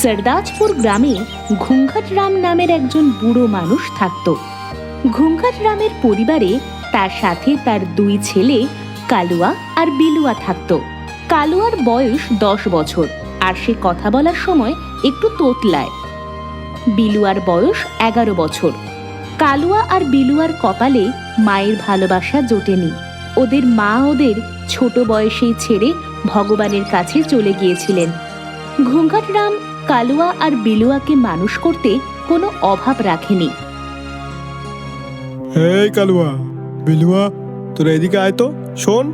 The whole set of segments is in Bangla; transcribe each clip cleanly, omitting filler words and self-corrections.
সরদাজপুর গ্রামে ঘুঙ্ঘট রাম নামের একজন বুড়ো মানুষ থাকত। ঘুঙ্ঘট রামের পরিবারে তার সাথে তার দুই ছেলে কালুয়া আর বিলুয়া থাকত। কালুয়ার বয়স 10 বছর আর সে কথা বলার সময় একটু তোতলায়। বিলুয়ার বয়স 11 বছর। কালুয়া আর বিলুয়ার কপালে মায়ের ভালোবাসা জোটেনি। ওদের মা ওদের ছোট বয়সেই ছেড়ে ভগবানের কাছে চলে গিয়েছিলেন। ঘুঙ্ঘট রাম কালুয়া আর বিলুয়াকে মানুষ করতে কোনো অভাব রাখেনি। এই কালুয়া, বিলুয়া, তোরা এদিকে আয় তো, শোন।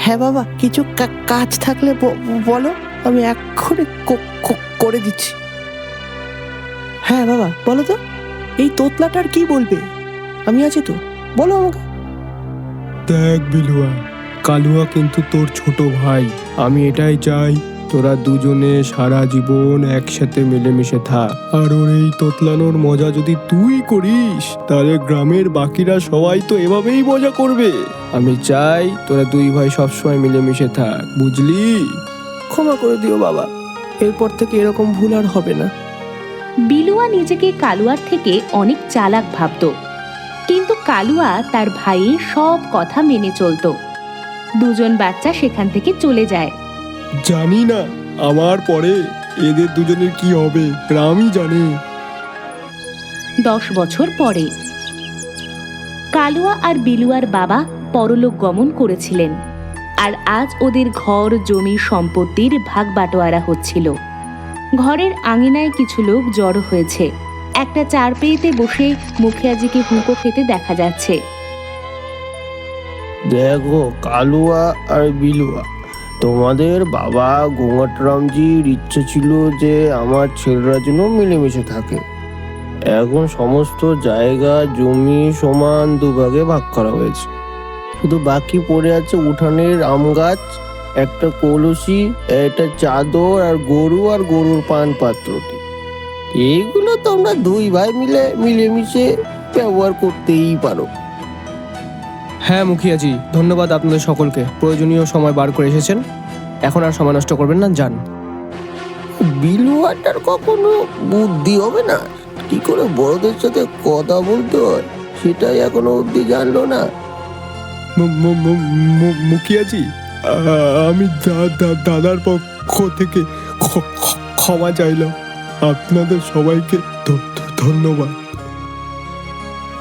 হ্যাঁ বাবা, কিছু কাজ থাকলে বলো, আমি এক্ষুনি করে দিচ্ছি। হ্যাঁ বাবা, বলো তো, এই তোতলাটার কি বলবে? আমি আছি তো, বলো আমাকে। দেখ বিলুয়া, কালুয়া কিন্তু তোর ছোট ভাই। আমি এটাই চাই তোরা দুজনে সারা জীবন একসাথে মিলেমিশে থাক। আর ওর এই তোতলানোর মজা যদি তুই করিস, তাহলে গ্রামের বাকিরা সবাই তো এভাবেই মজা করবে। আমি চাই তোরা দুই ভাই সবসময় মিলেমিশে থাক, বুঝলি? ক্ষমা করে দিও বাবা, এরপর থেকে এরকম ভুল আর হবে না। বিলুয়া নিজেকে কালুয়ার থেকে অনেক চালাক ভাবত, কিন্তু কালুয়া তার ভাইয়ের সব কথা মেনে চলত। দুজন বাচ্চা সেখান থেকে চলে যায়। জানি না আমার পরে এদের দুজনের কি হবে, গ্রামই জানে। 10 বছর পরে কালুয়া আর বিলুয়ার বাবা পরলোক গমন করেছিলেন, আর আজ ওদের ঘর জমি সম্পত্তির ভাগ বাটোয়ারা হচ্ছিল। ঘরের আঙিনায় কিছু লোক জড়ো হয়েছে। একটা চারপেয়েতে বসে মুখিয়াজিকে হুঁকো খেতে দেখা যাচ্ছে। দেখো কালুয়া আর বিলুয়া, তোমাদের বাবা ঘুঙ্ঘটরামজির ইচ্ছে ছিল যে আমার ছেলেরা যেন মিলেমিশে থাকে। এখন সমস্ত জায়গা জমি সমান দুভাগে ভাগ করা হয়েছে। শুধু বাকি পড়ে আছে উঠানের আম গাছ, একটা কলসি, একটা চাদর আর গরুর পান পাত্রটি। এইগুলো তোমরা দুই ভাই মিলেমিশে ব্যবহার করতেই পারো। হ্যাঁ মুখিয়াজি, ধন্যবাদ আপনাদের সকলকে। প্রয়োজনীয় সময় বার করে এসেছেন। এখন আর সময় নষ্ট করবেন না, যান। বিলুয়াটার কখনো বুদ্ধি হবে না, কি করে বড়দের সাথে কথা বলতে হয় সেটাই এখনো অব্দি জানলো না। মুখিয়াজি, আমি দাদার পক্ষ থেকে ক্ষমা চাইলাম। আপনাদের সবাইকে ধন্যবাদ।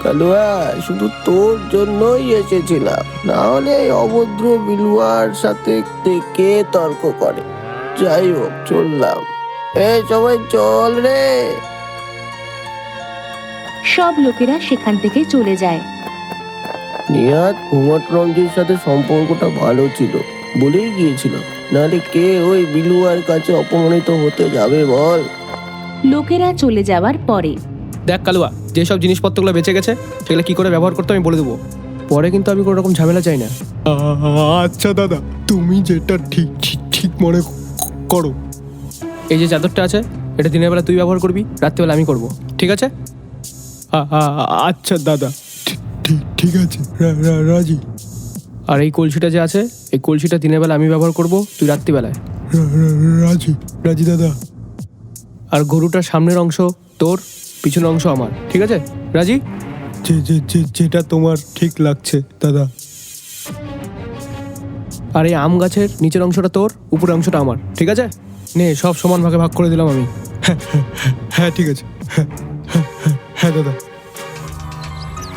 কালুয়া, শুধু তোর জন্যই এসেছিলাম, না হলে এই অভদ্র বিলুয়ার সাথে কে তর্ক করে। যাই হোক, চললাম। সবাই চল রে। সব লোকেরা সেখান থেকে চলে যায়। নিহাত ঘুঙ্ঘটরামজির সাথে সম্পর্কটা ভালো ছিল বলেই গিয়েছিল, নাহলে কে ওই বিলুয়ার কাছে অপমানিত হতে যাবে বল? লোকেরা চলে যাওয়ার পরে দেখ কালুয়া, যেসব জিনিসপত্রগুলো বেঁচে গেছে সেগুলো কি করে ব্যবহার করতে আমি বলে দেবো। পরে কিন্তু আমি কোনো রকম ঝামেলা চাই না। আচ্ছা দাদা, তুমি যেটা ঠিক মনে করো। এই যে চাদরটা আছে, এটা দিনের বেলা তুই ব্যবহার করবি, রাত্রিবেলা আমি করব, ঠিক আছে? আচ্ছা দাদা, ঠিক আছে, রাজি। আর এই কলসিটা যে আছে, এই কলসিটা দিনের বেলা আমি ব্যবহার করব, তুই রাত্রিবেলায়। রাজি দাদা। আর গরুটার সামনের অংশ তোর, পিছনের অংশ আমার, ঠিক আছে? রাজি? যেটা তোমার ঠিক লাগছে দাদা। আর এই আম গাছের নিচের অংশটা তোর, উপরের অংশটা আমার, ঠিক আছে? নে, সব সমান ভাগে ভাগ করে দিলাম আমি। হ্যাঁ ঠিক আছে। হ্যাঁ দাদা।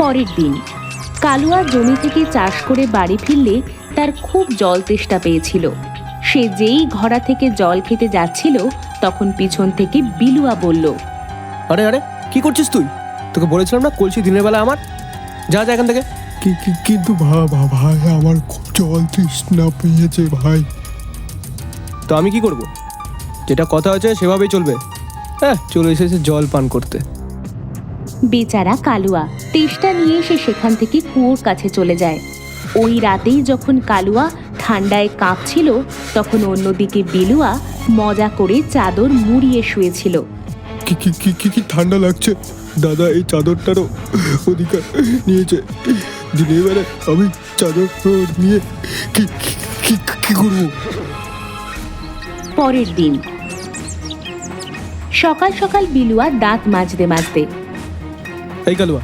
পরের দিন কালুয়া জমি থেকে চাষ করে বাড়ি ফিরলে তার খুব জল তেষ্টা পেয়েছিল। সে যেই ঘড়া থেকে জল খেতে যাচ্ছিল, তখন পিছন থেকে বিলুয়া বলল, আরে আরে, কি করছিস তুই? তোকে বলেছিলাম না কলসি দিনের বেলা আমার। যা যা এখান থেকে। কিন্তু ভাই, আমার খুব জল তৃষ্ণা পেয়েছে ভাই। তো আমি কি করব? যেটা কথা হয়েছে সেভাবেই চলবে। হ্যাঁ, চলে এসেছে জল পান করতে। বেচারা কালুয়া তেষ্টা নিয়ে সে সেখান থেকে কুয়োর কাছে চলে যায়। ওই রাতেই যখন কালুয়া ঠান্ডায় কাঁপছিল, তখন অন্যদিকে বিলুয়া মজা করে চাদর মুড়িয়ে শুয়েছিল। কি ঠান্ডা লাগছে দাদা, এই চাদরটারও অধিকার নিয়েছে। দিনের বেলা আমি চাদর নিয়ে কি করবো? পরের দিন সকাল সকাল বিলুয়া দাঁত মাজতে মাজতে, এই কালুয়া,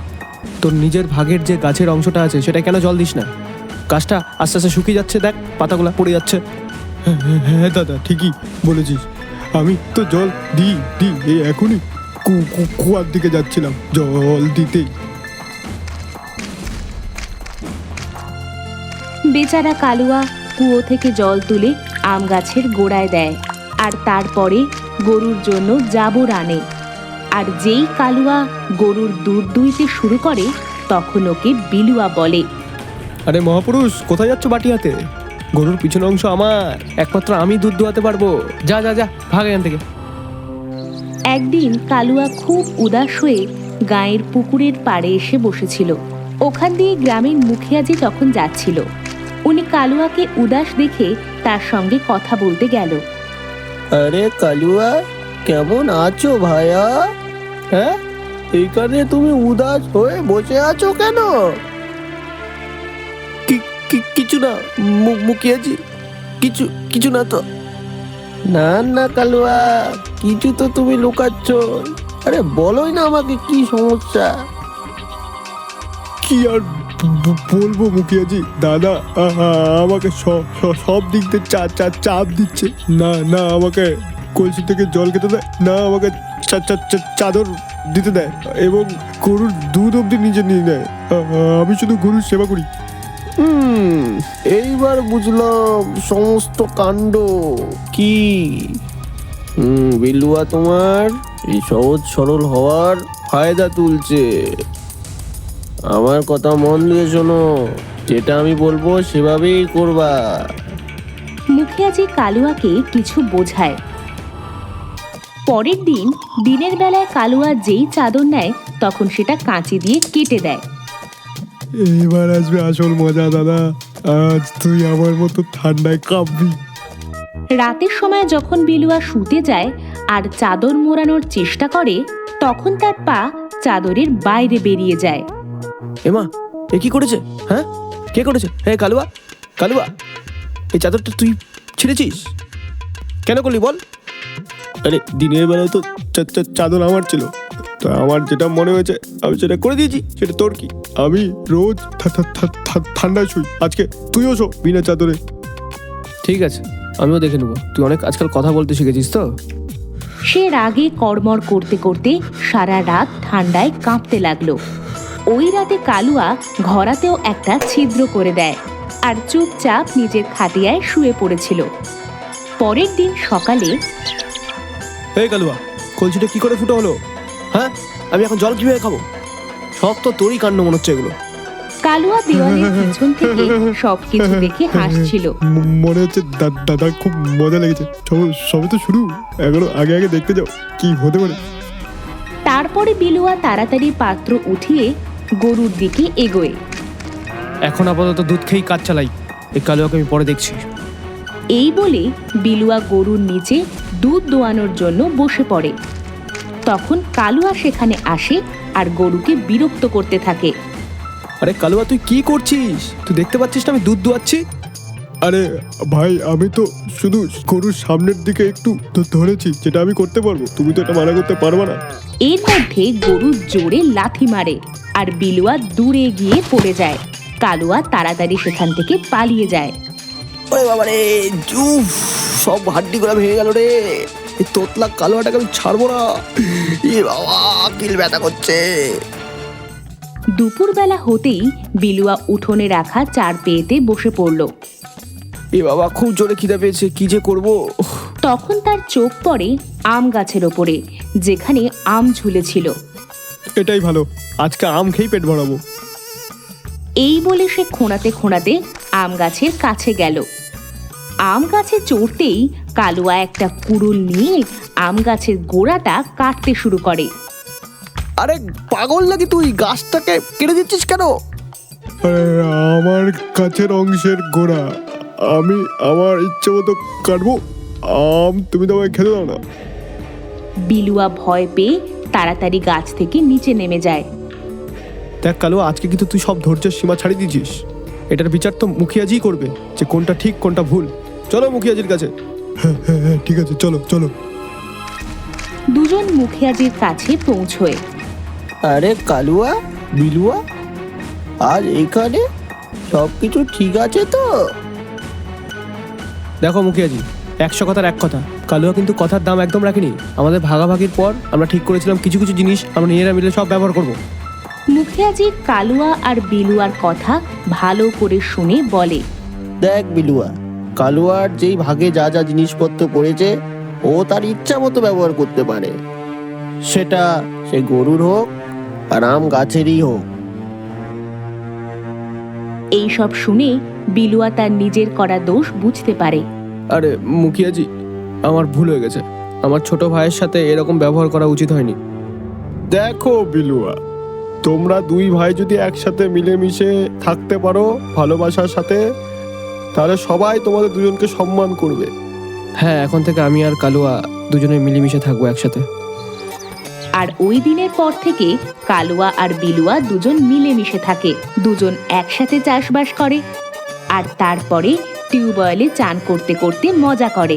তোর নিজের ভাগের যে গাছের অংশটা আছে সেটা কেন জল দিস না? গাছটা আস্তে আস্তে শুকিয়ে যাচ্ছে, দেখ পাতাগুলো পড়ে যাচ্ছে। হ্যাঁ দাদা, ঠিকই বলেছিস। আমি তো জল দিই এই এখনই কুয়ার দিকে যাচ্ছিলাম জল দিতেই। বেচারা কালুয়া কুয়ো থেকে জল তুলে আম গাছের গোড়ায় দেয় আর তারপরে গরুর জন্য জাবর আনে। আর যেই কালুয়া গরুর দুধ দুইতে শুরু করে তখন ওকে বিলুয়া বলে। আরে মহাপুরুষ, কোথায় যাচ্ছ বাটি হাতে? গরুর পিছনের অংশ আমার, একমাত্র আমি দুধ দোয়াতে পারবো। যা যা যা, ভাগ এখান থেকে। একদিন কালুয়া খুব উদাস হয়ে গাঁয়ের পুকুরের পাড়ে এসে বসেছিল। ওখান দিয়ে গ্রামের মুখিয়াজি তখন যাচ্ছিল। উনি কালুয়াকে উদাস দেখে তার সঙ্গে কথা বলতে গেল। আরে কালুয়া, কেমন আছো ভাইয়া? হ্যাঁ, এইখানে তুমি উদাস হয়ে বসে আছো কেন? কিছু না মুখিয়াজি, কিছু না তো। না না কালুয়া, কিছু তো তুমি লুকাচ্ছ। আরে বলোই না আমাকে কি সমস্যা। কি আর বলবো মুখিয়াজি, দাদা আমাকে সব দিক দিয়ে চাপ দিচ্ছে। না আমাকে কলসি থেকে জল খেতে দেয়, না আমাকে চাদর দিতে দেয়, এবং গরুর দুধ অব্দি নিজে নিয়ে নেয়। আমি শুধু গরুর সেবা করি। এইবার বুঝলাম সমস্ত কাণ্ড কি। বিলুয়া তোমার এই সহজ সরল হওয়ার ফায়দা তুলছে। আমার কথা মন দিয়ে শোনো, যেটা আমি বলবো সেভাবেই করবা। মুখিয়াজি কালুয়াকে কিছু বোঝায়। পরের দিন দিনের বেলায় কালুয়া যেই চাদর নেয় তখন সেটা কাঁচি দিয়ে কেটে দেয়। এবার আসবে আসল মজা দাদা, আজ তুই আমার মতো ঠান্ডায় কাঁপবি। রাতের সময় যখন বিলুয়া শুতে যায় আর চাদর মোড়ানোর চেষ্টা করে তখন তার পা চাদরের বাইরে বেরিয়ে যায়। এমা, এ কি করেছে? হ্যাঁ, কে করেছে? হে কালুয়া, কালুয়া, এই চাদরটা তুই ছিঁড়েছিস কেন করলি বল? আরে দিনের বেলায় তো চাদর আমার ছিল, তো আমার যেটা মনে হয়েছে আমি সেটা করে দিয়েছি। সেটা তোর কি? আমি রোজ ঠান্ডায় শুই, আজকে তুইও শো বিনা চাদরে। ঠিক আছে, আমিও দেখে নেবো। তুই অনেক আজকাল কথা বলতে শিখেছিস তো। সে রাগে কড়মড় করতে করতে সারা রাত ঠান্ডায় কাঁপতে লাগলো। ওই রাতে কালুয়া ঘরাতেও একটা ছিদ্র করে দেয় আর চুপচাপ নিজের খাটিয়ায় শুয়ে পড়েছিল। পরের দিন সকালে, এই কালুয়া, কলসিটা কি করে ফুটো হলো? হ্যাঁ, আমি এখন জল কিভাবে খাবো? সব তো তোরই কাণ্ড মনে হচ্ছে এগুলো। কালুয়া দেওয়ালের পিছন থেকে সবকিছু দেখে হাসছিল। মনে হচ্ছে দাদা খুব মজা লেগেছে। সবে তো শুরু, এখনো আগে দেখতে যাও কি হতে পারে। তারপরে বিলুয়া তাড়াতাড়ি পাত্র উঠিয়ে গরুর দিকে এগোয়। এখন আপাতত দুধ খেয়েই কাজ চালাই, এই কালুয়াকে আমি পরে দেখছি। এই বলে বিলুয়া গরুর নিচে দুধ দোয়ানোর জন্য বসে পড়ে। তখন কালুয়া সেখানে আসে আর গরুকে বিরক্ত করতে থাকে। আরে কালুয়া, তুই কি করছিস? তুই দেখতে পাচ্ছিস না আমি দুধ দোয়াচ্ছি? আরে ভাই, আমি তো শুধু গরুর সামনের দিকে একটু ধরেছি, যেটা আমি করতে পারবো। তুমি তো এটা মানা করতে পারবে না। এর মধ্যে গরু জোরে লাথি মারে আর বিলুয়া দূরে গিয়ে পড়ে যায়। কালুয়া তাড়াতাড়ি সেখান থেকে পালিয়ে যায়। ওরে বাবা রে, জুফ, সব হাড্ডি গুলা ভেঙে গেল রে। এই তোতলা কালুয়াটাকে আমি ছাড়বো না। এ বাবা, কিল ব্যথা করছে। দুপুরবেলা হতেই বিলুয়া উঠোনে রাখা চার পেয়েতে বসে পড়ল। এ বাবা, খুব জোরে খিদে পেয়েছে, কি যে করবো। তখন তার চোখ পড়ে আম গাছের ওপরে, যেখানে আম ঝুলেছিল। এটাই ভালো, আজকে আম খেয়েই পেট ভরাবো। এই বলে সে খোঁড়াতে খোঁড়াতে আম গাছের কাছে গেল। আম গাছে চড়তেই কালুয়া একটা কুড়ুল নিয়ে আম গাছের গোড়াটা কাটতে শুরু করে। আরে পাগল নাকি তুই? গাছটাকে কেটে দিচ্ছিস কেন? আরে আমার কাছের অংশের গোড়া আমি আমার ইচ্ছে মতো কাটবো। আম তুমি তো আমায় খেতে দাও না। বিলুয়া ভয় পেয়ে তাড়াতাড়ি গাছ থেকে নিচে নেমে যায়। দেখ কালুয়া, আজকে কিন্তু তুই সব ধৈর্যের সীমা ছাড়িয়ে দিয়েছিস। এটার বিচার তো মুখিয়াজিই করবে, যে কোনটা ঠিক কোনটা ভুল। চলো মুখিয়াজির কাছে। হ্যাঁ, ঠিক আছে, চলো চলো। দুজন মুখিয়াজির কাছে পৌঁছয়। আরে কালুয়া, বিলুয়া, আজ এখানে সব কিছু ঠিক আছে তো? দেখো মুখিয়াজি, 100 কথার এক কথা, কালুয়া কিন্তু কথার দাম একদম রাখিনি। আমাদের ভাগাভাগির পর আমরা ঠিক করেছিলাম কিছু কিছু জিনিস আমরা নিজেরা মিলে সব ব্যবহার করব। মুখিয়াজি কালুয়া আর বিলুয়ার কথা ভালো করে শুনে বলে, দেখ বিলুয়া, কালুয়ার যেই ভাগে যা যা জিনিসপত্র পড়েছে ও তার ইচ্ছা মতো ব্যবহার করতে পারে, সেটা সে গরুর হোক আর আম গাছেরই হোক। এই সব শুনে বিলুয়া তার নিজের করা দোষ বুঝতে পারে। আরে মুখিয়াজি, আমার ভুল হয়ে গেছে। আমার ছোট ভাইয়ের সাথে এরকম ব্যবহার করা উচিত হয়নি। দেখো বিলুয়া, তোমরা দুই ভাই যদি একসাথে মিলেমিশে থাকতে পারো ভালোবাসার সাথে, তাহলে সবাই তোমাদের দুজনকে সম্মান করবে। হ্যাঁ, এখন থেকে আমি আর কালুয়া দুজনে মিলেমিশে থাকবো একসাথে। আর ওই দিনের পর থেকে কালুয়া আর বিলুয়া দুজন মিলেমিশে থাকে, দুজন একসাথে চাষবাস করে আর তারপরে টিউবওয়েলে চান করতে করতে মজা করে।